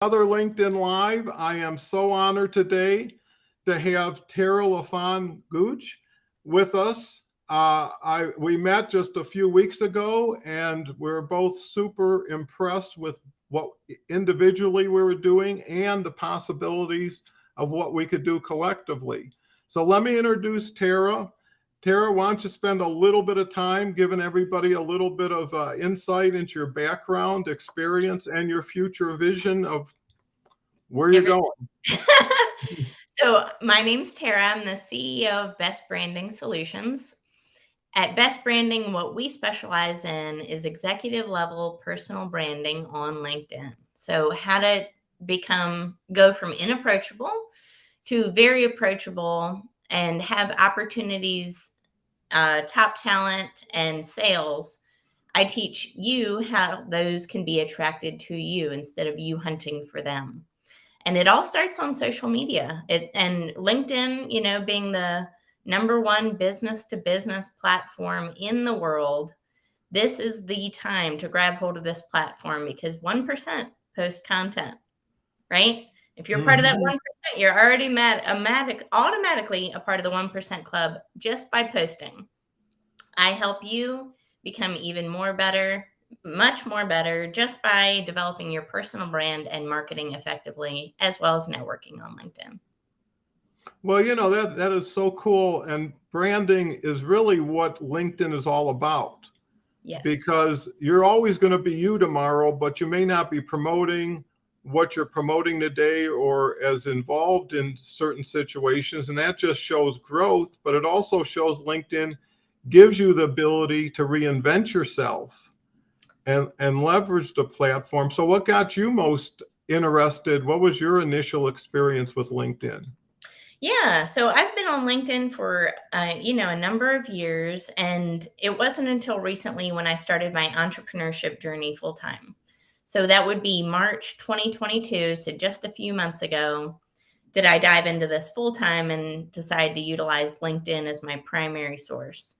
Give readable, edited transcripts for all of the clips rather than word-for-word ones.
Another LinkedIn Live. I am so honored today to have Tara LaFon Gooch with us. We met just a few weeks ago, and we're both super impressed with what individually we were doing and the possibilities of what we could do collectively. So let me introduce Tara. Tara, why don't you spend a little bit of time giving everybody a little bit of insight into your background, experience, and your future vision of where you're Every going? So my name's Tara. I'm the CEO of Best Branding Solutions. At Best Branding, what we specialize in is executive level personal branding on LinkedIn. So how to go from inapproachable to very approachable and have opportunities, top talent and sales. I teach you how those can be attracted to you instead of you hunting for them. And it all starts on social media. And LinkedIn, being the number one business to business platform in the world, this is the time to grab hold of this platform because 1% post content, right? If you're part of that 1%, you're already automatically a part of the 1% club just by posting. I help you become even more better, much more better, just by developing your personal brand and marketing effectively, as well as networking on LinkedIn. Well, that is so cool. And branding is really what LinkedIn is all about. Yes. Because you're always going to be you tomorrow, but you may not be promoting what you're promoting today or as involved in certain situations. And that just shows growth, but it also shows LinkedIn gives you the ability to reinvent yourself and leverage the platform. So what got you most interested? What was your initial experience with LinkedIn? Yeah, so I've been on LinkedIn for a number of years, and it wasn't until recently when I started my entrepreneurship journey full time. So that would be March 2022, so just a few months ago, did I dive into this full time and decide to utilize LinkedIn as my primary source.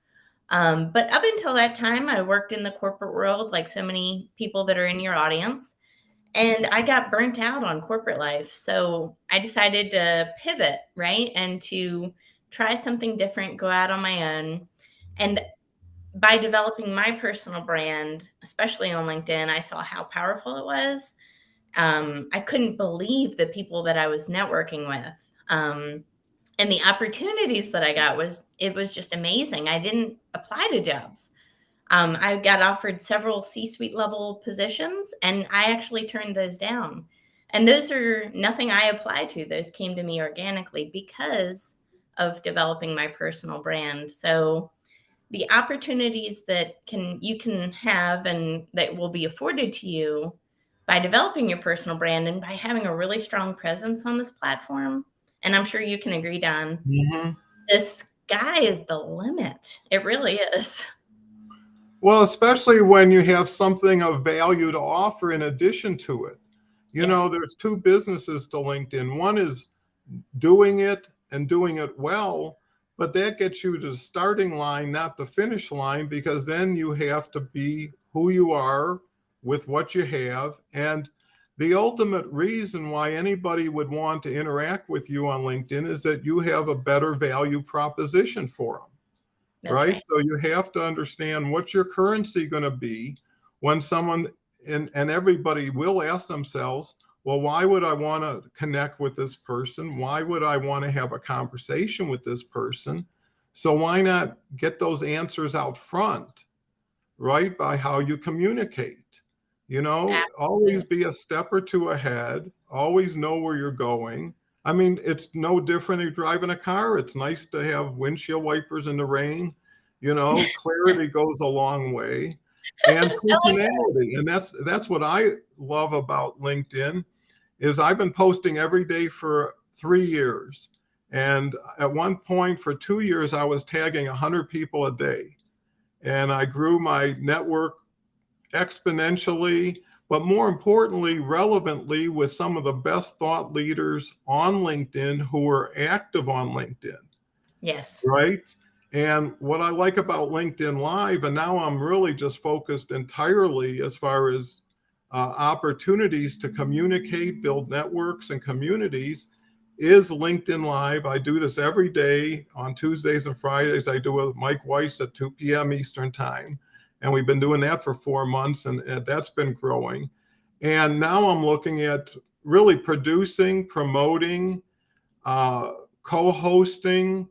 But up until that time, I worked in the corporate world, like so many people that are in your audience. And I got burnt out on corporate life. So I decided to pivot, right? And to try something different, go out on my own. And by developing my personal brand, especially on LinkedIn, I saw how powerful it was. I couldn't believe the people that I was networking with. And the opportunities that I got was just amazing. I didn't apply to jobs. I got offered several C-suite level positions, and I actually turned those down. And those are nothing I applied to. Those came to me organically because of developing my personal brand. So the opportunities that you can have and that will be afforded to you by developing your personal brand and by having a really strong presence on this platform, and I'm sure you can agree, Don, the sky is the limit. It really is. Well, especially when you have something of value to offer in addition to it. Yes. There's two businesses to LinkedIn. One is doing it and doing it well, but that gets you to the starting line, not the finish line, because then you have to be who you are with what you have. And the ultimate reason why anybody would want to interact with you on LinkedIn is that you have a better value proposition for them. That's Right? right. So you have to understand what's your currency going to be when someone, and everybody will ask themselves, well, why would I want to connect with this person? Why would I want to have a conversation with this person? So why not get those answers out front, right? By how you communicate. Always Absolutely. be a step or two ahead, always know where you're going. I mean, it's no different if you're driving a car. It's nice to have windshield wipers in the rain. Clarity goes a long way, and I like that. personality. And that's what I love about LinkedIn is I've been posting every day for 3 years. And at one point for 2 years, I was tagging 100 people a day. And I grew my network exponentially, but more importantly, relevantly with some of the best thought leaders on LinkedIn who are active on LinkedIn, Yes. right? And what I like about LinkedIn Live, and now I'm really just focused entirely as far as opportunities to communicate, build networks and communities is LinkedIn Live. I do this every day on Tuesdays and Fridays. I do it with Mike Weiss at 2 p.m. Eastern time. And we've been doing that for 4 months, and that's been growing. And now I'm looking at really producing, promoting, co-hosting,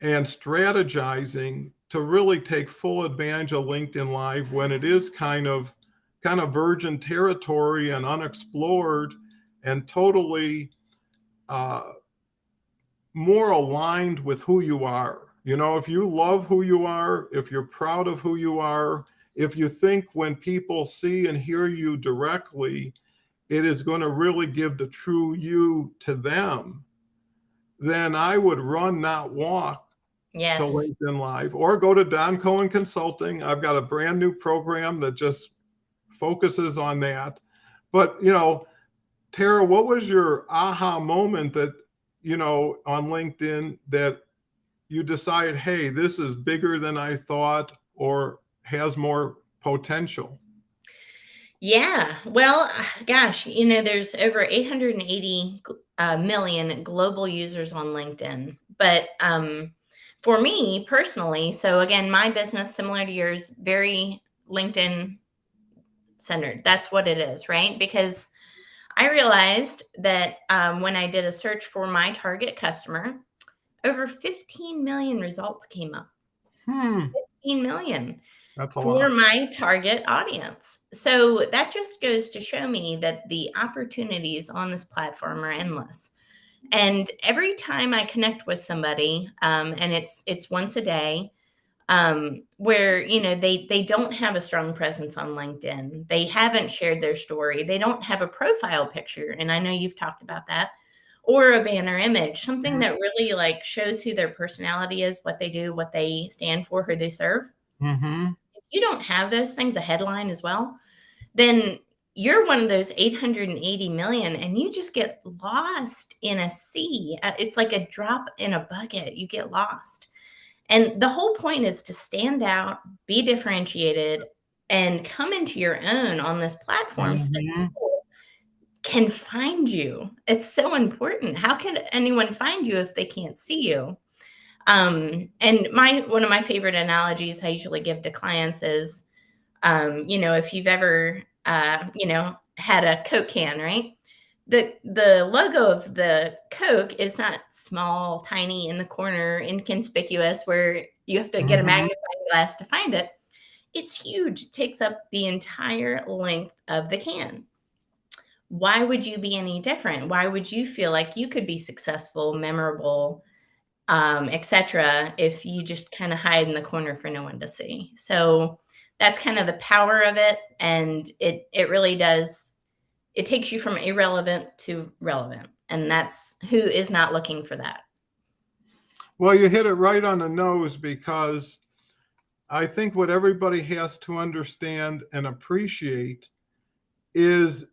and strategizing to really take full advantage of LinkedIn Live when it is kind of virgin territory and unexplored and totally more aligned with who you are. You know, if you love who you are, if you're proud of who you are, if you think when people see and hear you directly, it is going to really give the true you to them, then I would run, not walk to Yes. LinkedIn Live, or go to Don Cohen Consulting. I've got a brand new program that just focuses on that. But, you know, Tara, what was your aha moment that, you know, on LinkedIn that you decided, hey, this is bigger than I thought or has more potential? Yeah. Well, gosh, you know, there's over 880 million global users on LinkedIn. But for me personally, so again, my business, similar to yours, very LinkedIn centered. That's what it is, right? Because I realized that when I did a search for my target customer, over 15 million results came up. 15 million That's a for lot. my target audience. So that just goes to show me that the opportunities on this platform are endless. And every time I connect with somebody, and it's once a day, where you know they don't have a strong presence on LinkedIn, they haven't shared their story, they don't have a profile picture, and I know you've talked about that, or a banner image, something that really like shows who their personality is, what they do, what they stand for, who they serve. Mm-hmm. If you don't have those things, a headline as well, then you're one of those 880 million and you just get lost in a sea. It's like a drop in a bucket. You get lost. And the whole point is to stand out, be differentiated, and come into your own on this platform so that Mm-hmm. people can find you. It's so important. How can anyone find you if they can't see you? And my one of my favorite analogies I usually give to clients is, you know, if you've ever, you know, had a Coke can, right? The logo of the Coke is not small, tiny in the corner, inconspicuous, where you have to get a Mm-hmm. magnifying glass to find it. It's huge. It takes up the entire length of the can. Why would you be any different? Why would you feel like you could be successful, memorable, etc., if you just kind of hide in the corner for no one to see? So that's kind of the power of it, and it really does. It takes you from irrelevant to relevant, and that's who is not looking for that. Well, you hit it right on the nose, because I think what everybody has to understand and appreciate is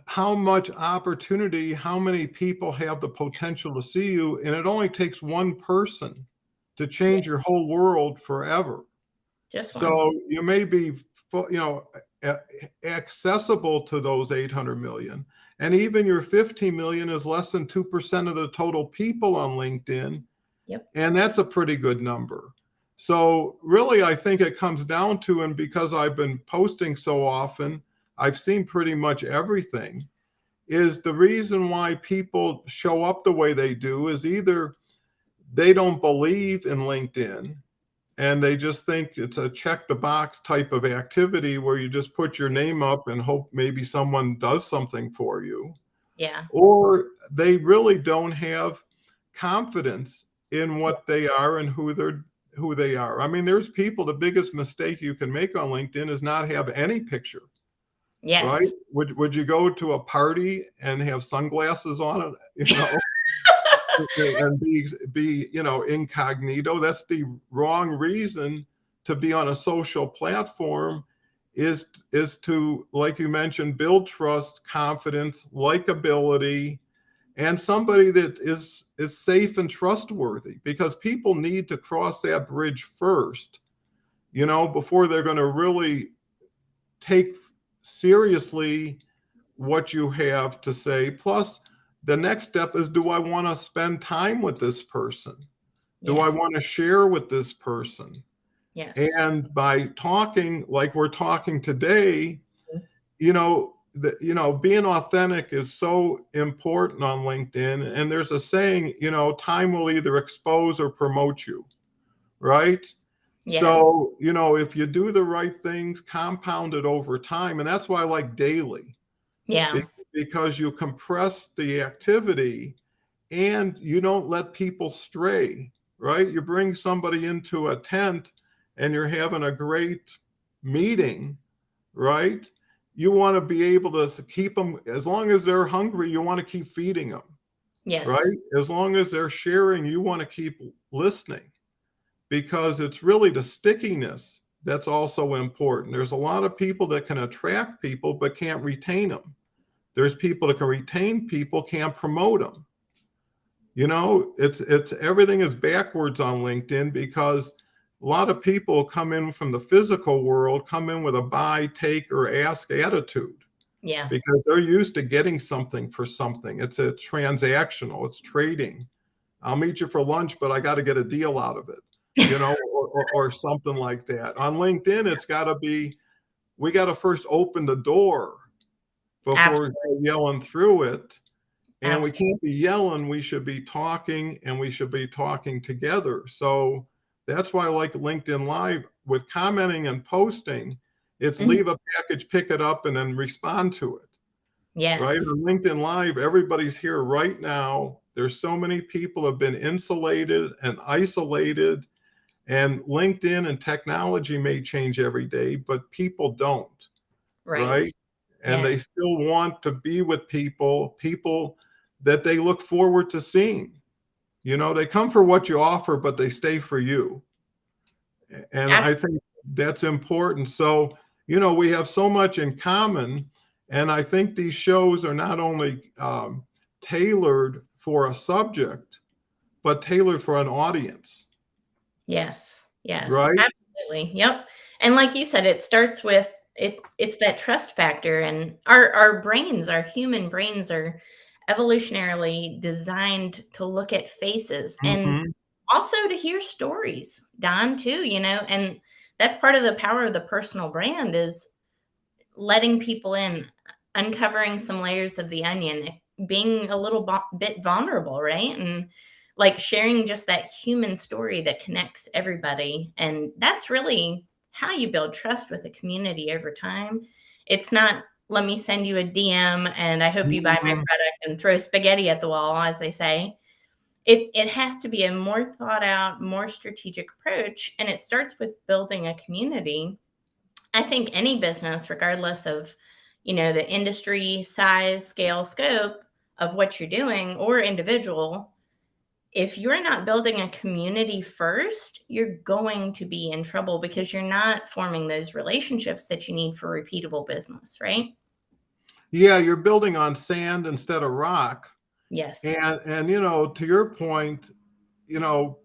how much opportunity, how many people have the potential to see you. And it only takes one person to Yeah, change your whole world forever. just one. So you may be, you know, accessible to those 800 million. And even your 15 million is less than 2% of the total people on LinkedIn. Yep. And that's a pretty good number. So really, I think it comes down to, and because I've been posting so often, I've seen pretty much everything, is the reason why people show up the way they do is either they don't believe in LinkedIn and they just think it's a check the box type of activity where you just put your name up and hope maybe someone does something for you, Yeah. or they really don't have confidence in what they are and who they are. I mean, there's people, the biggest mistake you can make on LinkedIn is not have any picture, right? Yes. Would you go to a party and have sunglasses on it, you know, and be, you know, incognito? That's the wrong reason to be on a social platform, is to, like you mentioned, build trust, confidence, likability, and somebody that is safe and trustworthy, because people need to cross that bridge first, you know, before they're going to really take seriously what you have to say. Plus, the next step is, do I want to spend time with this person? Do I Yes. want to share with this person? Yes. And by talking like we're talking today, being authentic is so important on LinkedIn. And there's a saying, time will either expose or promote you, right? Yes. So, if you do the right things, compound it over time. And that's why I like daily, Yeah. because you compress the activity and you don't let people stray, right? You bring somebody into a tent and you're having a great meeting, right? You want to be able to keep them, as long as they're hungry, you want to keep feeding them, Yes. right? As long as they're sharing, you want to keep listening, because it's really the stickiness that's also important. There's a lot of people that can attract people but can't retain them. There's people that can retain people, can't promote them. It's everything is backwards on LinkedIn, because a lot of people come in from the physical world, come in with a buy, take, or ask attitude, Yeah. because they're used to getting something for something. It's a transactional, it's trading. I'll meet you for lunch, but I got to get a deal out of it, or something like that. On LinkedIn, it's got to be, we got to first open the door before we Absolutely. start yelling through it. And we Absolutely. can't be yelling, we should be talking, and we should be talking together. So that's why I like LinkedIn Live with commenting and posting. It's Mhm. leave a package, pick it up, and then respond to it, right? Yes. On LinkedIn Live, everybody's here right now. There's so many people have been insulated and isolated, and LinkedIn and technology may change every day, but people don't, Right. right? And they Yes. still want to be with people that they look forward to seeing. They come for what you offer, but they stay for you. And I Absolutely. think that's important. So, we have so much in common. And I think these shows are not only tailored for a subject, but tailored for an audience, Yes. Yes. right? Absolutely. Yep. And like you said, it starts with it's that trust factor, and our brains, our human brains are evolutionarily designed to look at faces and Mhm. also to hear stories, Don, too, and that's part of the power of the personal brand is letting people in, uncovering some layers of the onion, being a little bit vulnerable, right? And like sharing just that human story that connects everybody. And that's really how you build trust with a community over time. It's not, let me send you a DM and I hope you buy my Mhm. product and throw spaghetti at the wall, as they say. It has to be a more thought out, more strategic approach. And it starts with building a community. I think any business, regardless of, the industry, size, scale, scope of what you're doing or individual, if you're not building a community first, you're going to be in trouble because you're not forming those relationships that you need for repeatable business, right? Yeah, you're building on sand instead of rock. Yes. And to your point,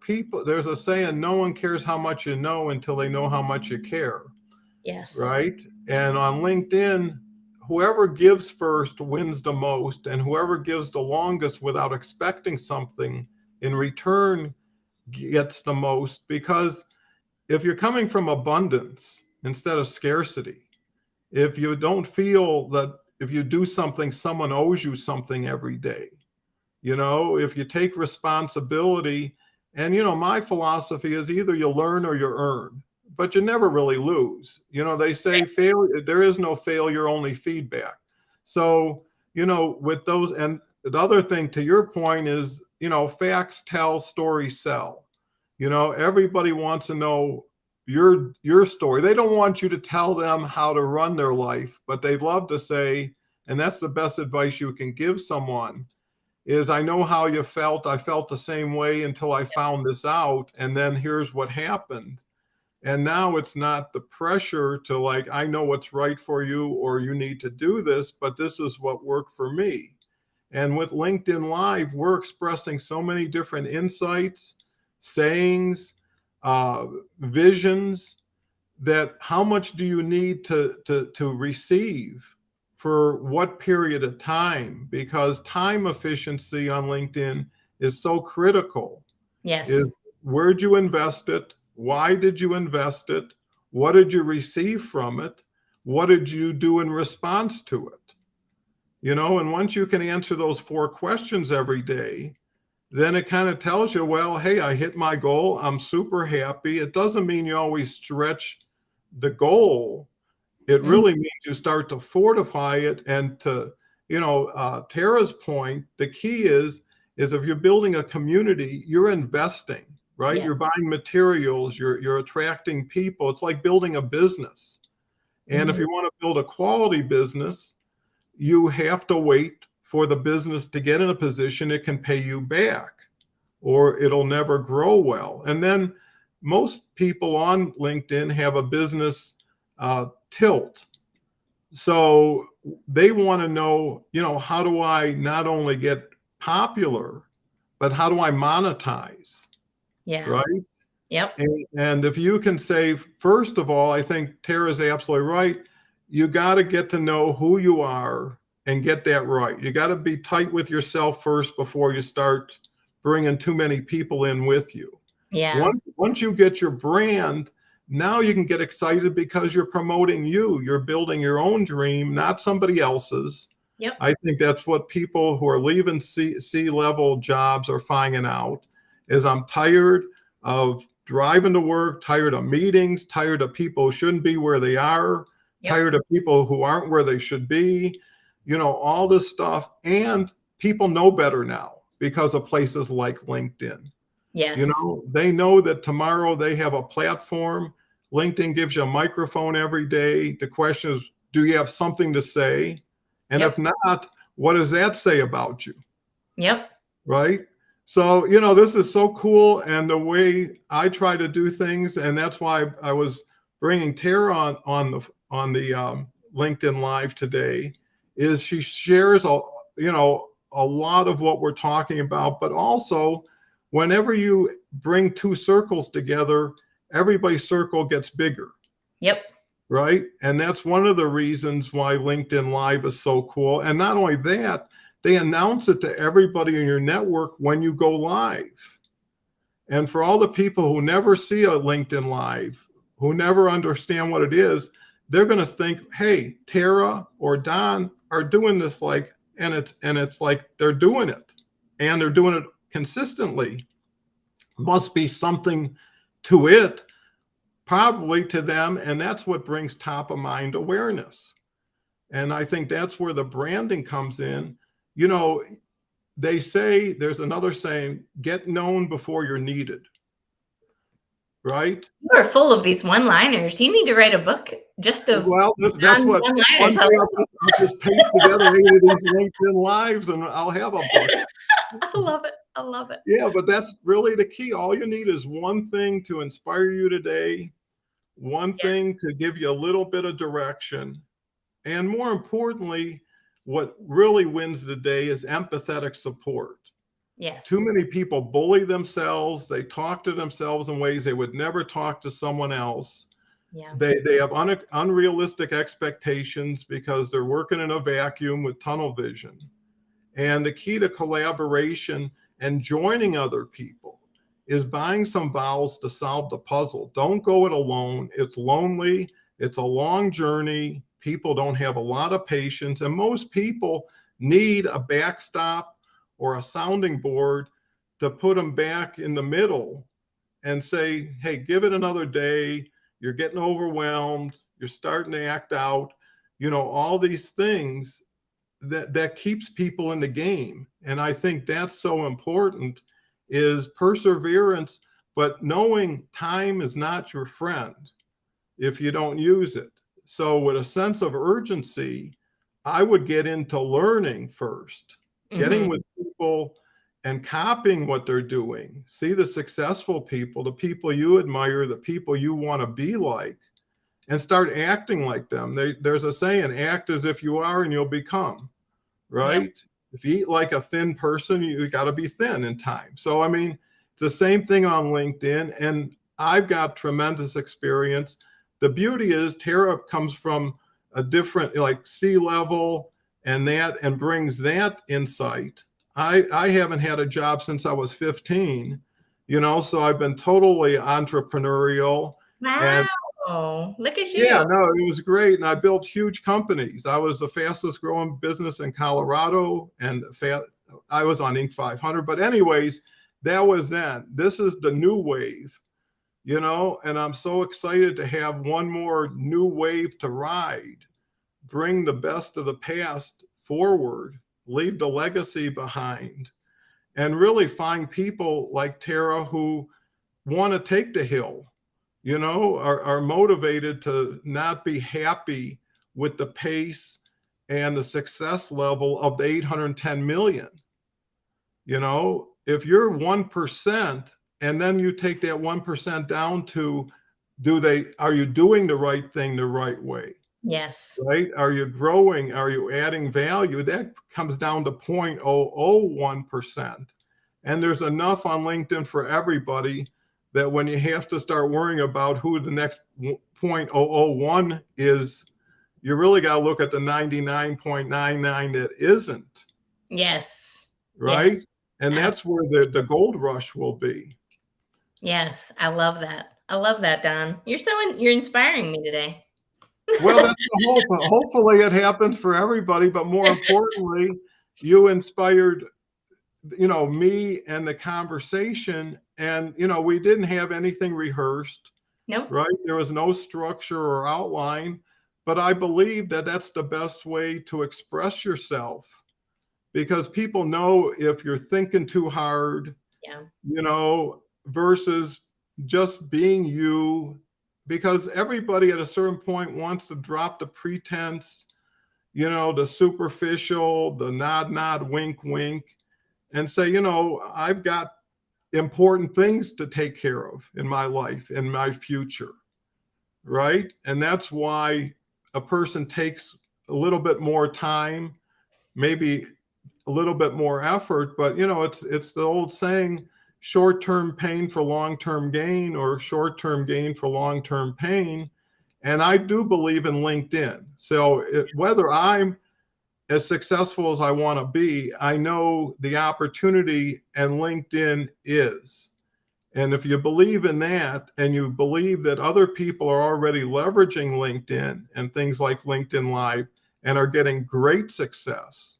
people, there's a saying, no one cares how much you know until they know how much you care, Yes. right? And on LinkedIn, whoever gives first wins the most, and whoever gives the longest without expecting something in return gets the most. Because if you're coming from abundance instead of scarcity, if you don't feel that if you do something, someone owes you something every day, if you take responsibility. And my philosophy is either you learn or you earn, but you never really lose. They say failure, there is no failure, only feedback. So, with those, and the other thing to your point is, facts tell, stories sell. Everybody wants to know your story. They don't want you to tell them how to run their life, but they'd love to say, and that's the best advice you can give someone, is, I know how you felt. I felt the same way until I found this out. And then here's what happened. And now it's not the pressure to, like, I know what's right for you or you need to do this, but this is what worked for me. And with LinkedIn Live, we're expressing so many different insights, sayings, visions that how much do you need to receive for what period of time? Because time efficiency on LinkedIn is so critical. Yes. Is where'd you invest it? Why did you invest it? What did you receive from it? What did you do in response to it? And once you can answer those 4 questions every day, then it kind of tells you, well, hey, I hit my goal. I'm super happy. It doesn't mean you always stretch the goal. It Mhm. really means you start to fortify it. And to, Tara's point, the key is if you're building a community, you're investing, right? Yeah. You're buying materials, you're attracting people. It's like building a business. And if Mhm. you want to build a quality business, you have to wait for the business to get in a position it can pay you back, or it'll never grow well. And then most people on LinkedIn have a business tilt. So they want to know, how do I not only get popular, but how do I monetize, Yeah. right? Yep. And if you can say, first of all, I think Tara's absolutely right. You got to get to know who you are and get that right. You got to be tight with yourself first before you start bringing too many people in with you. Yeah. Once you get your brand, now you can get excited because you're promoting you. You're building your own dream, not somebody else's. Yep. I think that's what people who are leaving C-level jobs are finding out is I'm tired of driving to work, tired of meetings, tired of people who shouldn't be where they are, Yep. tired of people who aren't where they should be, all this stuff. And people know better now because of places like LinkedIn. Yes. They know that tomorrow they have a platform. LinkedIn gives you a microphone every day. The question is, do you have something to say? And if Yep. not, what does that say about you? Yep. Right? So, this is so cool. And the way I try to do things, and that's why I was bringing Tara on the LinkedIn Live today, is she shares a lot of what we're talking about, but also whenever you bring 2 circles together, everybody's circle gets bigger. Yep. Right? And that's one of the reasons why LinkedIn Live is so cool. And not only that, they announce it to everybody in your network when you go live. And for all the people who never see a LinkedIn Live, who never understand what it is, they're going to think, hey, Tara or Don are doing this and it's like they're doing it and they're doing it consistently. Must be something to it, probably to them. And that's what brings top of mind awareness. And I think that's where the branding comes in. They say, there's another saying, get known before you're needed. Right? You are full of these one-liners. You need to write a book just of Well, that's John's what one one-liners. day I'll just paste together 8 of these LinkedIn Lives and I'll have a book. I love it. I love it. Yeah, but that's really the key. All you need is one thing to inspire you today, one Yes. thing to give you a little bit of direction. And more importantly, what really wins the day is empathetic support. Yes. Too many people bully themselves. They talk to themselves in ways they would never talk to someone else. Yeah. They have unrealistic expectations because they're working in a vacuum with tunnel vision. And the key to collaboration and joining other people is buying some vowels to solve the puzzle. Don't go it alone. It's lonely. It's a long journey. People don't have a lot of patience. And most people need a backstop or a sounding board to put them back in the middle and say, hey, give it another day. You're getting overwhelmed. You're starting to act out. All these things that keeps people in the game. And I think that's so important is perseverance, but knowing time is not your friend if you don't use it. So with a sense of urgency, I would get into learning first, getting with people and copying what they're doing. See the successful people, the people you admire, the people you want to be like, and start acting like them. There's a saying, act as if you are and you'll become. Yep. Right? If you eat like a thin person, you got to be thin in time. So, it's the same thing on LinkedIn. And I've got tremendous experience, the beauty is Tara comes from a different, like C-level and brings that insight. I haven't had a job since I was 15, so I've been totally entrepreneurial. And Wow. Look at yeah, you. no, it was great. And I built huge companies. I was the fastest growing business in Colorado, and I was on Inc. 500. But anyways, that was then. This is the new wave, and I'm so excited to have one more new wave to ride, bring the best of the past forward, leave the legacy behind, and really find people like Tara who want to take the hill, are motivated to not be happy with the pace and the success level of the 810 million. If you're 1% and then you take that 1% down to, are you doing the right thing the right way? Yes. Right? Are you growing? Are you adding value? That comes down to 0.001%. And there's enough on LinkedIn for everybody that when you have to start worrying about who the next 0.001 is, you really got to look at the 99.99 that isn't. Yes. Right? Yes. And that's where the gold rush will be. Yes. I love that. I love that, Don. You're inspiring me today. Well, that's the hope. Hopefully it happens for everybody, but more importantly, you inspired, me and the conversation. And, we didn't have anything rehearsed, Nope. right? There was no structure or outline, but I believe that that's the best way to express yourself, because people know if you're thinking too hard, Yeah. versus just being you, because everybody at a certain point wants to drop the pretense, the superficial, the nod, wink, wink, and say, I've got important things to take care of in my life, in my future. Right. And that's why a person takes a little bit more time, maybe a little bit more effort, but it's the old saying, short-term pain for long-term gain, or short-term gain for long-term pain. And I do believe in LinkedIn. So whether I'm as successful as I want to be, I know the opportunity and LinkedIn is. And if you believe in that, and you believe that other people are already leveraging LinkedIn and things like LinkedIn Live and are getting great success,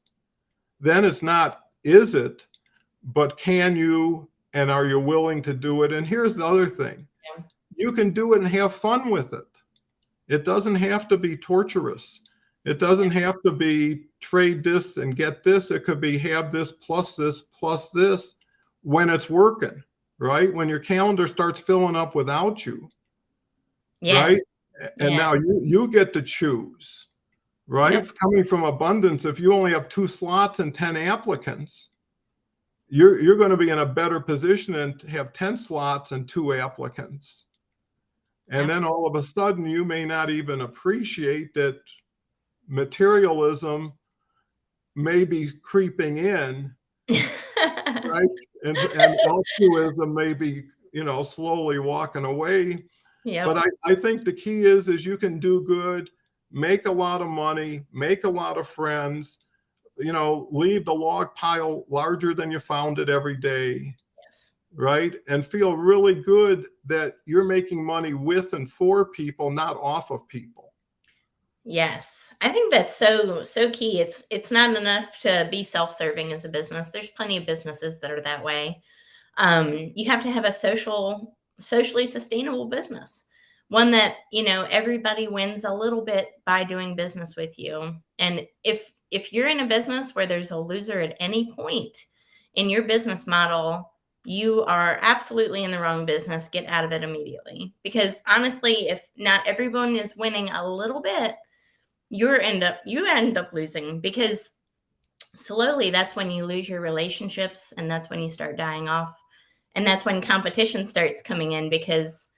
then it's not, is it, but can you, and are you willing to do it? And here's the other thing. Yeah. You can do it and have fun with it. It doesn't have to be torturous. It doesn't have to be trade this and get this. It could be have this plus this when it's working, right? When your calendar starts filling up without you, Yes. right? And Yeah. now you get to choose, right? Yep. Coming from abundance, if you only have 2 slots and 10 applicants, you're going to be in a better position and have 10 slots and 2 applicants. And then all of a sudden, you may not even appreciate that materialism may be creeping in, right? And altruism may be, slowly walking away. Yep. But I think the key is you can do good, make a lot of money, make a lot of friends, leave the log pile larger than you found it every day. Yes. Right? And feel really good that you're making money with and for people, not off of people. Yes. I think that's so key. It's not enough to be self-serving as a business. There's plenty of businesses that are that way. You have to have a socially sustainable business, one that, everybody wins a little bit by doing business with you. And if you're in a business where there's a loser at any point in your business model, you are absolutely in the wrong business. Get out of it immediately. Because honestly, if not everyone is winning a little bit, you end up losing, because slowly that's when you lose your relationships, and that's when you start dying off. And that's when competition starts coming in, because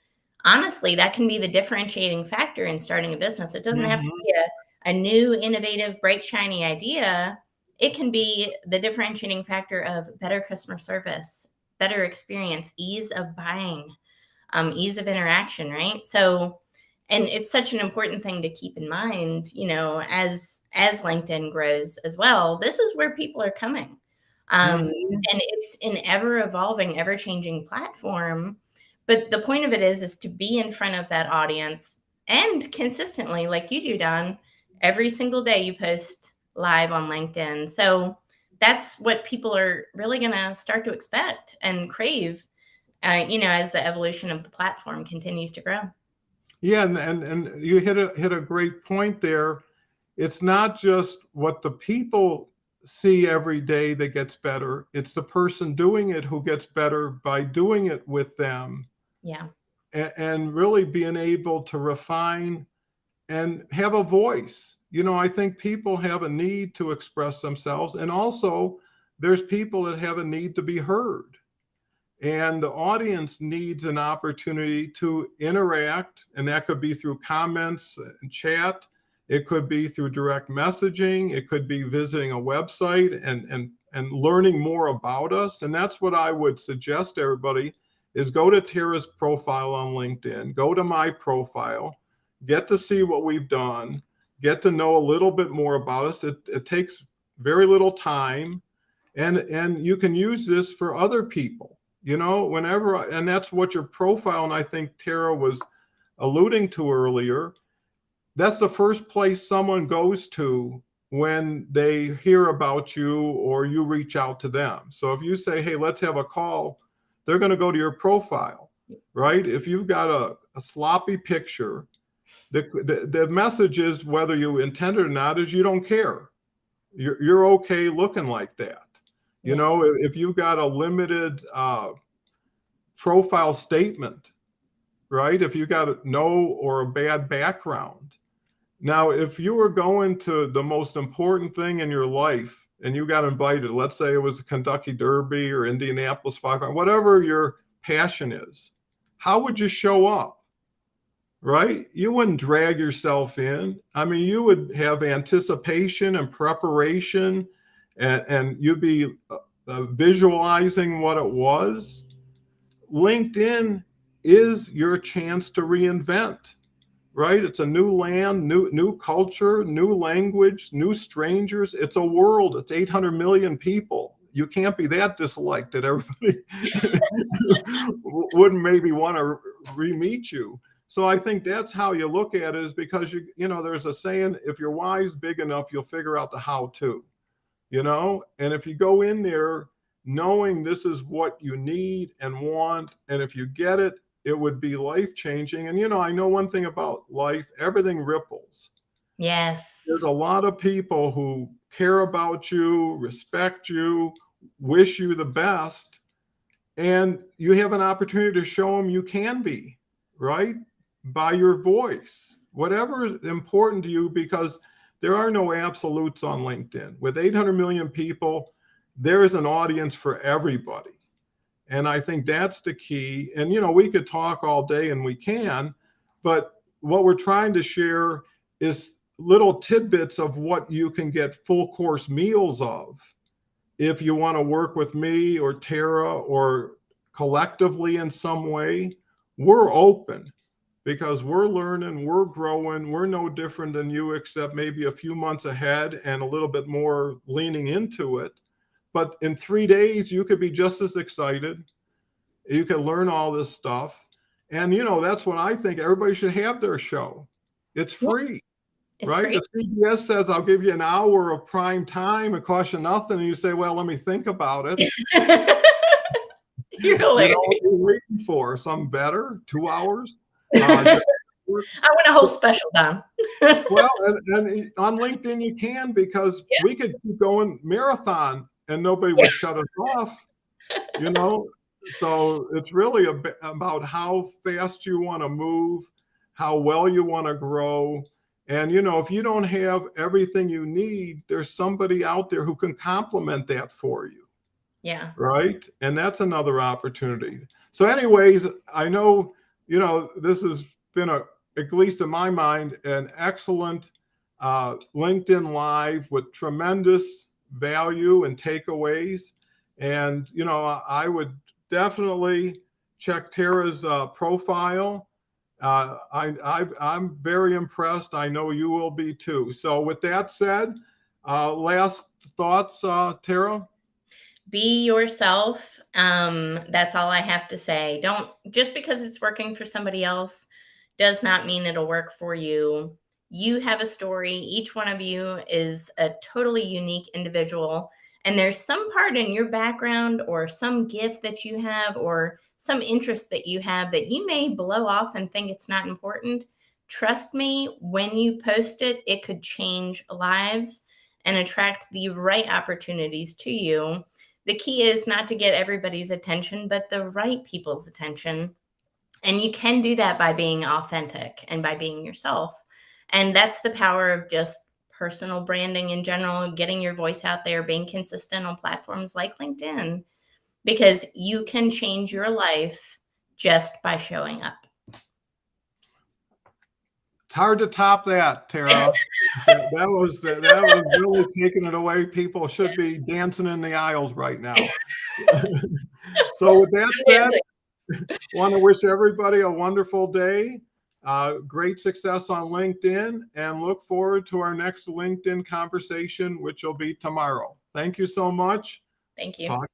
honestly, that can be the differentiating factor in starting a business. It doesn't have to be a new, innovative, bright, shiny idea. It can be the differentiating factor of better customer service, better experience, ease of buying, ease of interaction, right? So And it's such an important thing to keep in mind, as LinkedIn grows as well. This is where people are coming. Mhm. And it's an ever evolving, ever changing platform. But the point of it is to be in front of that audience and consistently, like you do, Don. Every single day you post live on LinkedIn. So that's what people are really going to start to expect and crave, as the evolution of the platform continues to grow. Yeah, and you hit a great point there. It's not just what the people see every day that gets better. It's the person doing it who gets better by doing it with them, Yeah. and really being able to refine and have a voice. I think people have a need to express themselves, and also there's people that have a need to be heard. And the audience needs an opportunity to interact, and that could be through comments and chat. It could be through direct messaging. It could be visiting a website and learning more about us. And that's what I would suggest to everybody is go to Tara's profile on LinkedIn, go to my profile, get to see what we've done, get to know a little bit more about us. It takes very little time, and you can use this for other people, whenever. And that's what your profile, and I think Tara was alluding to earlier, that's the first place someone goes to when they hear about you or you reach out to them. So if you say, hey, let's have a call, they're going to go to your profile, right? If you've got a sloppy picture, the message is, whether you intend it or not, is you don't care. You're okay looking like that. Yeah. If you've got a limited profile statement, right? If you got a no or a bad background. Now, if you were going to the most important thing in your life and you got invited, let's say it was the Kentucky Derby or Indianapolis 500, whatever your passion is, how would you show up? Right? You wouldn't drag yourself in. I mean, you would have anticipation and preparation, and you'd be visualizing what it was. LinkedIn is your chance to reinvent, right? It's a new land, new culture, new language, new strangers. It's a world. It's 800 million people. You can't be that disliked that everybody wouldn't maybe want to re-meet you. So I think that's how you look at it, is because there's a saying, if your why's big enough, you'll figure out the how to, and if you go in there knowing this is what you need and want, and if you get it, it would be life changing. And I know one thing about life, everything ripples. There's Yes. a lot of people who care about you, respect you, wish you the best, and you have an opportunity to show them you can be, right? By your voice, whatever is important to you, because there are no absolutes on LinkedIn. With 800 million people, there is an audience for everybody. And I think that's the key. And, we could talk all day, and we can, but what we're trying to share is little tidbits of what you can get full course meals of if you want to work with me or Tara or collectively in some way. We're open, because we're learning, we're growing, we're no different than you, except maybe a few months ahead and a little bit more leaning into it. But in 3 days, you could be just as excited. You can learn all this stuff. And, that's what I think everybody should have their show. It's Yeah. free, It's right? free. The CBS says, I'll give you an hour of prime time. It costs you nothing. And you say, well, let me think about it. You're hilarious. What are you waiting for? Something better? 2 hours? I want a whole special, Don. Well, and on LinkedIn you can, because Yeah. we could keep going marathon and nobody would shut us off, you know? So it's really about how fast you want to move, how well you want to grow. And, if you don't have everything you need, there's somebody out there who can complement that for you. Yeah. Right? And that's another opportunity. So anyways, I know, this has been at least in my mind, an excellent LinkedIn Live with tremendous value and takeaways. And, I would definitely check Tara's profile. I'm very impressed. I know you will be too. So with that said, last thoughts, Tara? Be yourself. That's all I have to say. Don't, just because it's working for somebody else does not mean it'll work for you. You have a story. Each one of you is a totally unique individual. And there's some part in your background or some gift that you have or some interest that you have that you may blow off and think it's not important. Trust me, when you post it, it could change lives and attract the right opportunities to you. The key is not to get everybody's attention, but the right people's attention. And you can do that by being authentic and by being yourself. And that's the power of just personal branding in general, getting your voice out there, being consistent on platforms like LinkedIn, because you can change your life just by showing up. It's hard to top that, Tara. That was really taking it away. People should be dancing in the aisles right now. So with that said, want to wish everybody a wonderful day. Great success on LinkedIn, and look forward to our next LinkedIn conversation, which will be tomorrow. Thank you so much. Thank you. Talk to